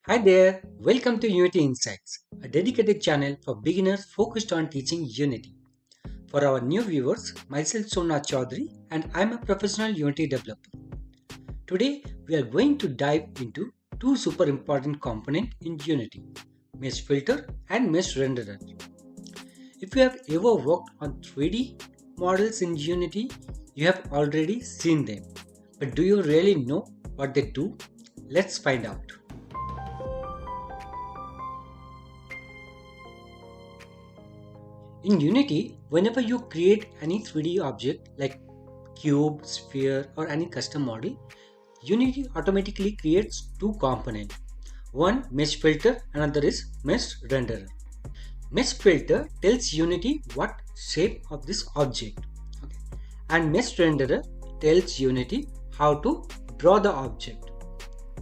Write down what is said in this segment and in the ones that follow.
Hi there, welcome to Unity Insights, a dedicated channel for beginners focused on teaching Unity. For our new viewers, myself somnath Chowdhury and I'm a professional Unity developer. Today we are going to dive into two super important components in Unity, mesh filter and mesh renderer. If you have ever worked on 3D models in Unity, you have already seen them. But do you really know what they do? Let's find out. In Unity, whenever you create any 3D object like cube, sphere or any custom model, Unity automatically creates two components. One mesh filter, another is mesh renderer. Mesh filter tells Unity what shape of this object. Okay. And mesh renderer tells Unity how to draw the object.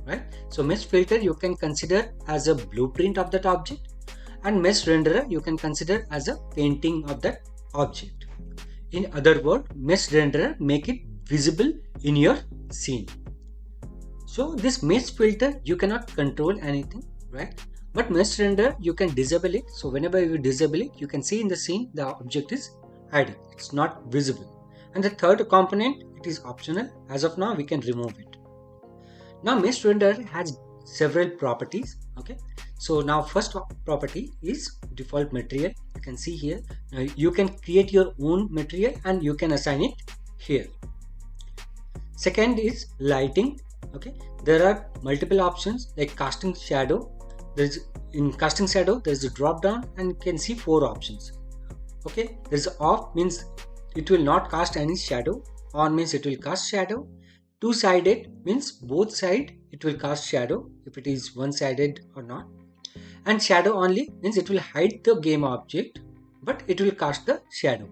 Right? So mesh filter you can consider as a blueprint of that object, and mesh renderer you can consider as a painting of that object. In other words, mesh renderer make it visible in your scene. So this mesh filter you cannot control anything, right? But mesh renderer you can disable it. So whenever you disable it, you can see in the scene the object is hiding. It's not visible. And the third component, it is optional. As of now, we can remove it. Now mesh renderer has several properties. Okay, so now first property is default material. You can see here. Now you can create your own material and you can assign it here. Second is lighting. Okay, there are multiple options like casting shadow. In casting shadow there is a drop down and you can see 4 options. Okay, there is off means it will not cast any shadow. On means it will cast shadow. Two-sided means both side it will cast shadow if it is one-sided or not. And shadow only means it will hide the game object but it will cast the shadow.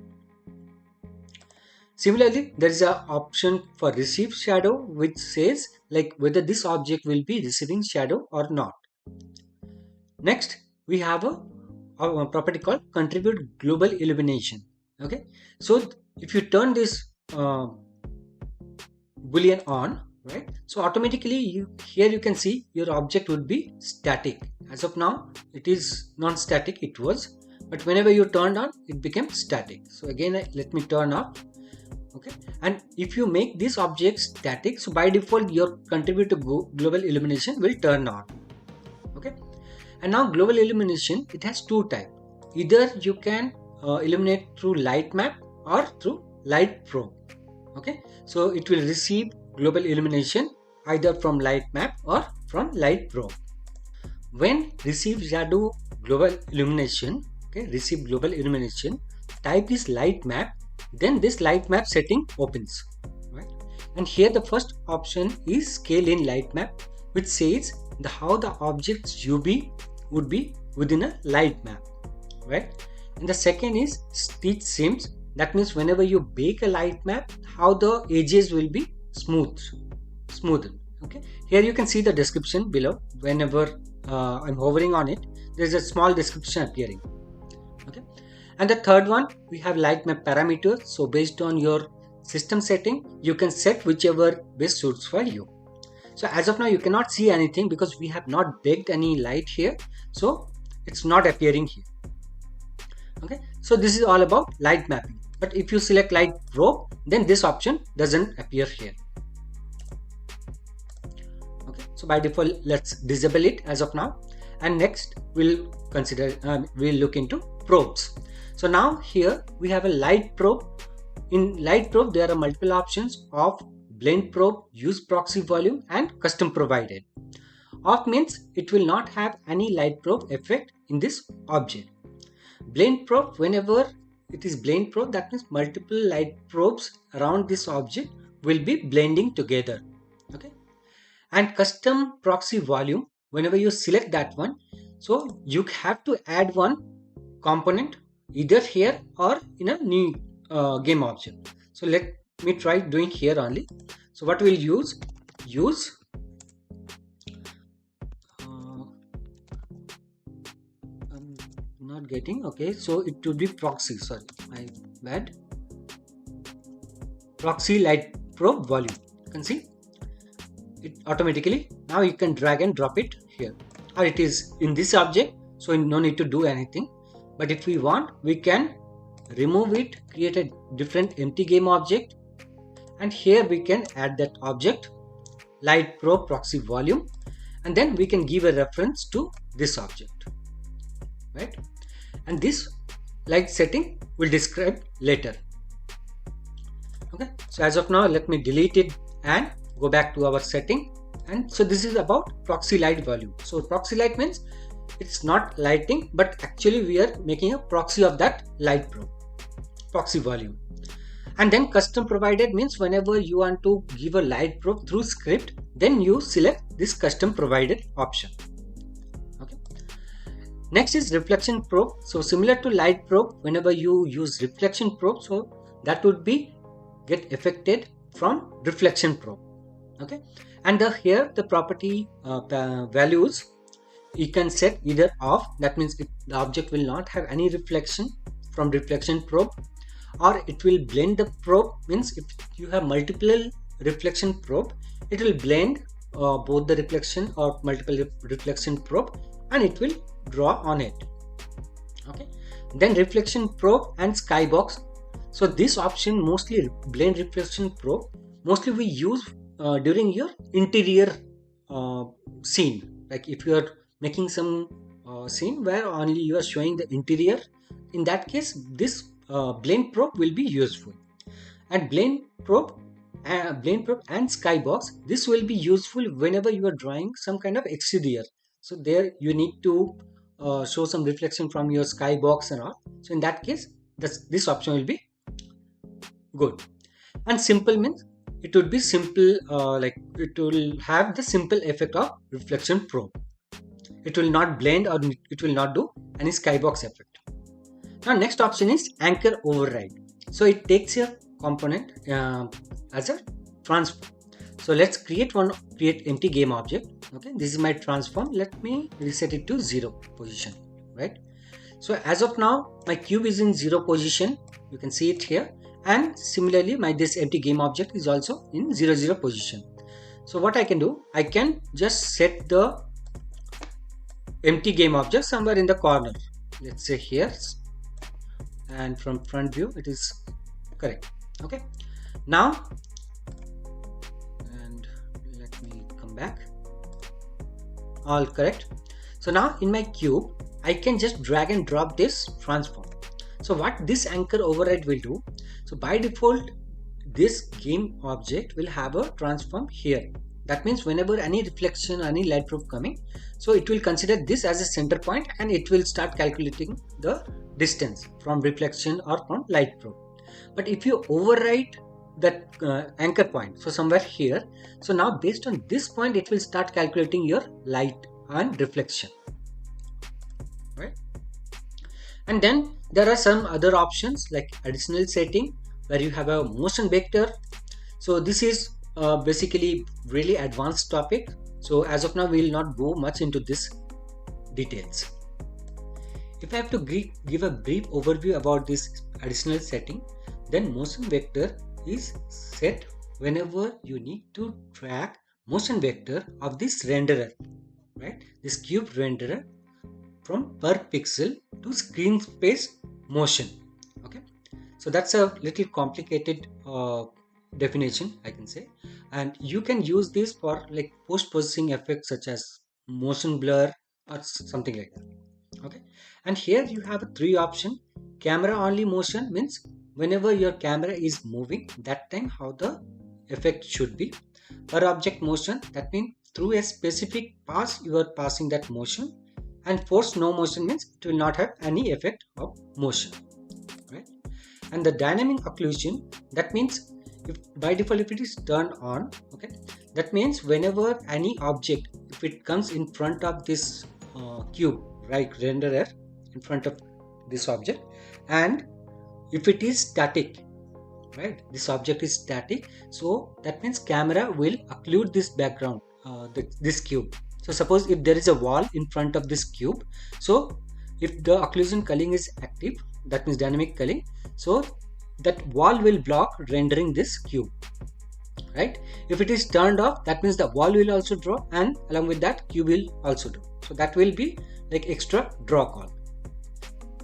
Similarly, there is an option for receive shadow which says like whether this object will be receiving shadow or not. Next, we have a property called contribute global illumination. Okay, so if you turn this boolean on, right, so automatically here you can see your object would be static. As of now it is non-static, it was, but whenever you turned on it became static. So again let me turn off. Okay, and if you make this object static, so by default your contribute to global illumination will turn on. Okay, and now global illumination, it has two types. Either you can illuminate through light map or through light probe. Okay, so it will receive global illumination either from light map or from light probe. When receive shadow global illumination, okay, receive global illumination, type is light map, then this light map setting opens, right? And here the first option is scale in light map, which says how the object's UV would be within a light map, right? And the second is stitch seams. That means whenever you bake a light map, how the edges will be smoothened. Okay, here you can see the description below. Whenever I'm hovering on it, there is a small description appearing. Okay, and the third one, we have light map parameters. So based on your system setting, you can set whichever best suits for you. So as of now you cannot see anything because we have not baked any light here, so it's not appearing here. Okay, so this is all about light mapping. But if you select light probe, then this option doesn't appear here. Okay, so by default let's disable it as of now, and next we'll look into probes. So now here we have a light probe. In light probe there are multiple options of blend probe, use proxy volume and custom provided. Off means it will not have any light probe effect in this object. Blend probe, whenever it is blend probe, that means multiple light probes around this object will be blending together. Okay, and custom proxy volume, whenever you select that one, so you have to add one component either here or in a new game object. So let me try doing here only. So what we'll use I'm not getting. Okay, so it would be proxy, sorry, my bad, proxy light probe volume. You can see it automatically. Now you can drag and drop it here. or it is in this object, so no need to do anything. But if we want, we can remove it, create a different empty game object, and here we can add that object light probe proxy volume, and then we can give a reference to this object, right? And this light setting will describe later. Okay, so as of now, let me delete it and go back to our setting. And so this is about proxy light volume. So proxy light means it's not lighting, but actually we are making a proxy of that light probe, proxy volume. And then custom provided means whenever you want to give a light probe through script, then you select this custom provided option. Okay. Next is reflection probe. So similar to light probe, whenever you use reflection probe, so that would be get affected from reflection probe. Okay. And here the property values you can set either off, that means the object will not have any reflection from reflection probe, or it will blend the probe, means if you have multiple reflection probe, it will blend both the reflection or multiple reflection probe and it will draw on it. Okay. Then reflection probe and skybox. So this option, mostly blend reflection probe, mostly we use during your interior scene. Like if you are making some scene where only you are showing the interior, in that case this blend probe will be useful. And blend probe and skybox, this will be useful whenever you are drawing some kind of exterior. So there you need to show some reflection from your skybox and all. So in that case, this option will be good. And simple means it would be simple, like it will have the simple effect of reflection probe. It will not blend or it will not do any skybox effect. Now next option is anchor override. So it takes a component as a transform. So let's create empty game object. Okay, this is my transform. Let me reset it to 0 position, right? So as of now, my cube is in 0 position. You can see it here. And similarly, this empty game object is also in 0 position. So what I can do, I can just set the empty game object somewhere in the corner. Let's say here, and from front view it is correct. Okay, now, and let me come back, all correct. So now in my cube I can just drag and drop this transform. So what this anchor override will do, so by default this game object will have a transform here. That means whenever any reflection, any light probe coming, so it will consider this as a center point and it will start calculating the distance from reflection or from light probe. But if you override that anchor point, so somewhere here, so now based on this point it will start calculating your light and reflection, right? And then there are some other options like additional setting where you have a motion vector. So this is basically really advanced topic. So as of now we will not go much into this details. If I have to give a brief overview about this additional setting, then motion vector is set whenever you need to track motion vector of this renderer, right? This cube renderer from per pixel to screen space motion. Okay, so that's a little complicated definition, I can say, and you can use this for like post-processing effects such as motion blur or something like that. Okay, and here you have a 3 option. Camera only motion means whenever your camera is moving, that time how the effect should be. Per object motion, that means through a specific pass you are passing that motion. And force no motion means it will not have any effect of motion, right? And the dynamic occlusion, that means if by default if it is turned on, okay, that means whenever any object, if it comes in front of this cube, right, renderer in front of this object, and if it is static, right, this object is static, so that means camera will occlude this background, this cube. So suppose if there is a wall in front of this cube, so if the occlusion culling is active, that means dynamic culling, so that wall will block rendering this cube, right? If it is turned off, that means the wall will also draw and along with that cube will also draw. So that will be like extra draw call.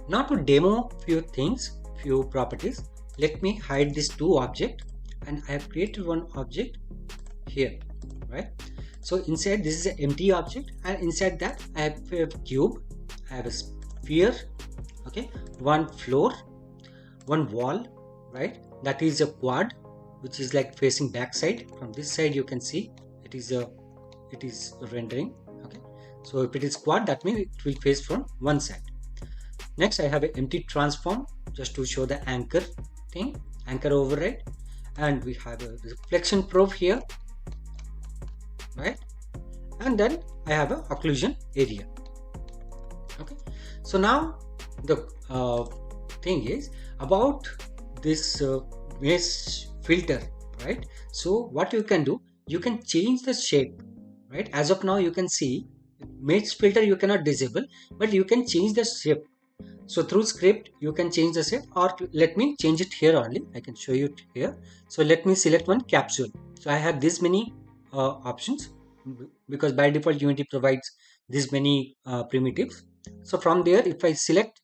Now to demo few things, few properties, let me hide these two objects, and I have created one object here, right? So inside this is an empty object, and inside that I have a cube, I have a sphere, okay, one floor, one wall, right? That is a quad, which is like facing back side. From this side you can see it is rendering, okay. So if it is quad, that means it will face from one side. Next I have an empty transform just to show the anchor thing, anchor override, and we have a reflection probe here, right? And then I have a occlusion area, okay. So now the thing is about this mesh filter, right? So what you can do, you can change the shape, right? As of now you can see mesh filter you cannot disable, but you can change the shape. So through script you can change the shape, or let me change it here only. I can show you it here. So let me select one capsule. So I have this many options, because by default Unity provides this many primitives. So from there, if I select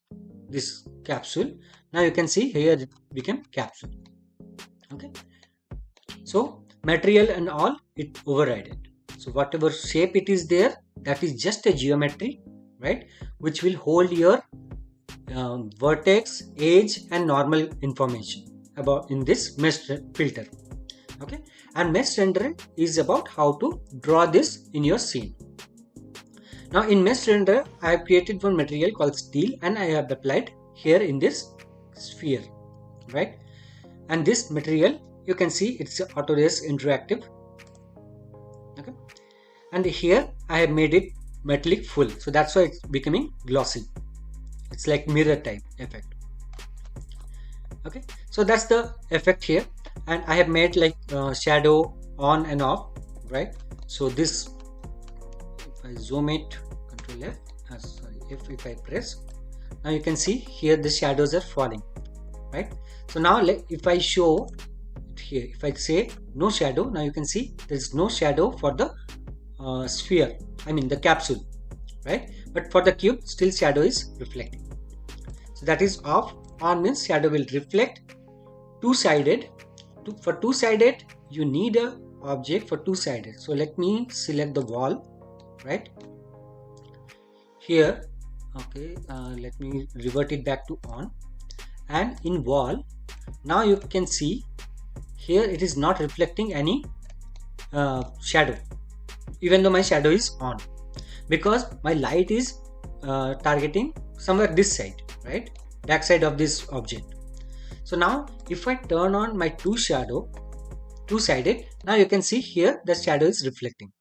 this capsule, now you can see here it became capsule, okay. So material and all, it overrided. So whatever shape it is there, that is just a geometry, right, which will hold your vertex, edge and normal information about in this mesh filter, okay. And mesh renderer is about how to draw this in your scene. Now in mesh renderer I have created one material called steel, and I have applied here in this sphere, right? And this material you can see it's Autodesk interactive, okay. And here I have made it metallic full, so that's why it's becoming glossy. It's like mirror type effect, okay. So that's the effect here, and I have made like shadow on and off, right? So this, if I zoom it, Control F, sorry, if I press, now you can see here the shadows are falling, right? So now if I show it here, if I say no shadow, now you can see there is no shadow for the sphere, I mean the capsule, right? But for the cube still shadow is reflecting. So that is off. On means shadow will reflect. Two-sided. For two-sided you need a object for two-sided. So let me select the wall, right here, okay. Let me revert it back to on, and in wall now you can see here it is not reflecting any shadow, even though my shadow is on, because my light is targeting somewhere this side, right, back side of this object. So now if I turn on my two-sided, now you can see here the shadow is reflecting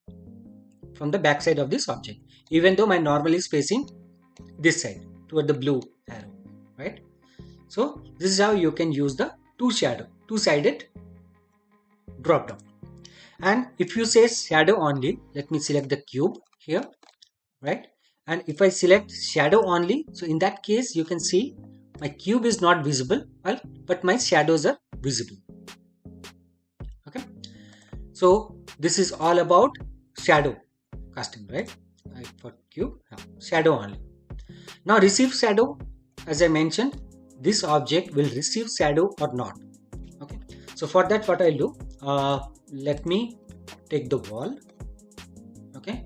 from the back side of this object, even though my normal is facing this side toward the blue arrow, right? So this is how you can use the two-sided drop down. And if you say shadow only, let me select the cube here, right? And if I select shadow only, so in that case you can see my cube is not visible, well, but my shadows are visible, okay. So this is all about shadow casting, right? For cube, shadow only. Now receive shadow, as I mentioned, this object will receive shadow or not, okay. So for that what I'll do, let me take the wall, okay,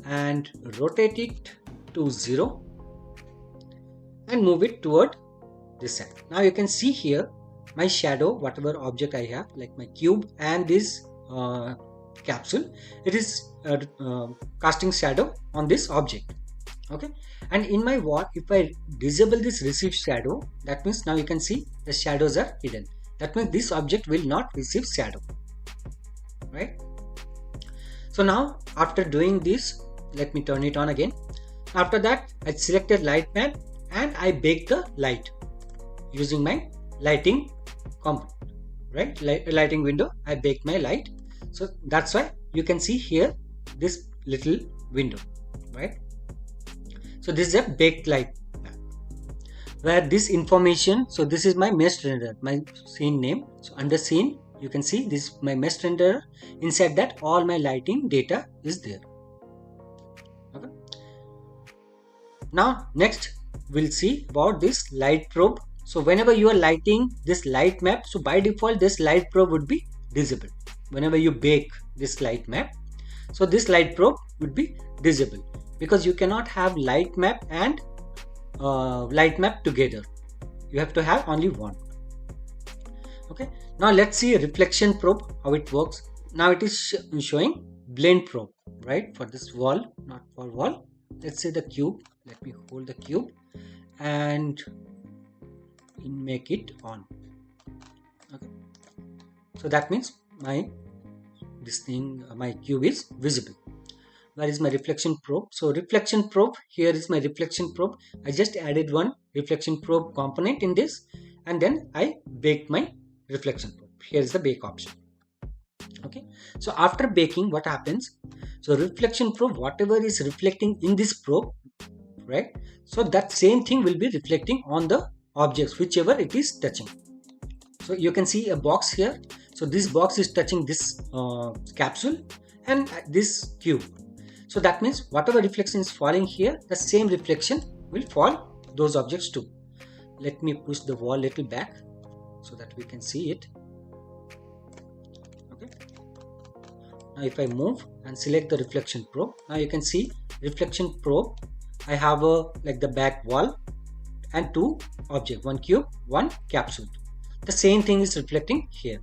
and rotate it to 0 and move it toward this side. Now you can see here my shadow, whatever object I have, like my cube and this capsule, it is casting shadow on this object, okay. And in my wall, if I disable this receive shadow, that means now you can see the shadows are hidden. That means this object will not receive shadow, right? So now after doing this, let me turn it on again. After that I selected light map and I bake the light using my lighting component, right? Lighting window, I bake my light. So that's why you can see here this little window, right? So this is a baked light map where this information, so this is my mesh renderer, my scene name. So under scene you can see this is my mesh renderer. Inside that all my lighting data is there, okay. Now next we'll see about this light probe. So whenever you are lighting this light map, so by default this light probe would be disabled. Whenever you bake this light map, so this light probe would be disabled, because you cannot have light map and light map together. You have to have only one. Okay, now let's see reflection probe, how it works. Now it is showing blend probe, right, for this wall, not for wall. Let's say the cube. Let me hold the cube and make it on. Okay, so that means my cube is visible. Where is my reflection probe? So reflection probe, here is my reflection probe. I just added one reflection probe component in this, and then I baked my reflection probe. Here is the bake option. Okay, so after baking, what happens? So reflection probe, whatever is reflecting in this probe, right, so that same thing will be reflecting on the objects whichever it is touching. So you can see a box here. So this box is touching this capsule and this cube. So that means whatever reflection is falling here, the same reflection will fall those objects too. Let me push the wall a little back so that we can see it. Okay, now if I move and select the reflection probe, now you can see reflection probe. I have a like the back wall and two objects, one cube, one capsule. The same thing is reflecting here.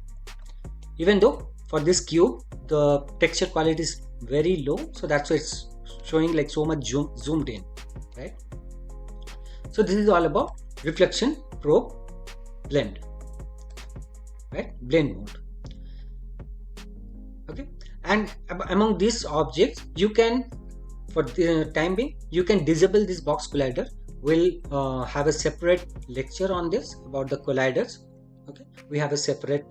Even though for this cube the texture quality is very low, so that's why it's showing like so much zoomed in, right? So this is all about reflection probe blend, right? Blend mode. Okay, and among these objects, you can, for the time being, you can disable this box collider. We'll have a separate lecture on this about the colliders. Okay, we have a separate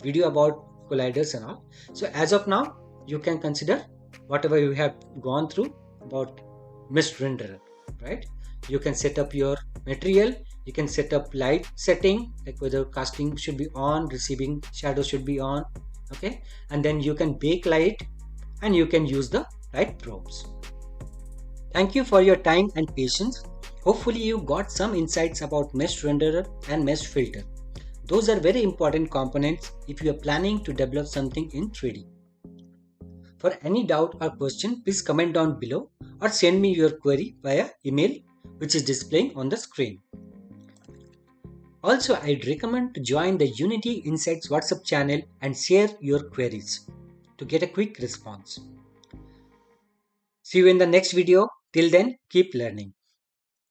video about colliders and all. So as of now, you can consider whatever you have gone through about mesh renderer, right? You can set up your material, you can set up light setting, like whether casting should be on, receiving shadow should be on. Okay, and then you can bake light and you can use the light probes. Thank you for your time and patience. Hopefully you got some insights about mesh renderer and mesh filter. Those are very important components if you are planning to develop something in 3D. For any doubt or question, please comment down below or send me your query via email, which is displaying on the screen. Also, I'd recommend to join the Unity Insights WhatsApp channel and share your queries to get a quick response. See you in the next video. Till then, keep learning.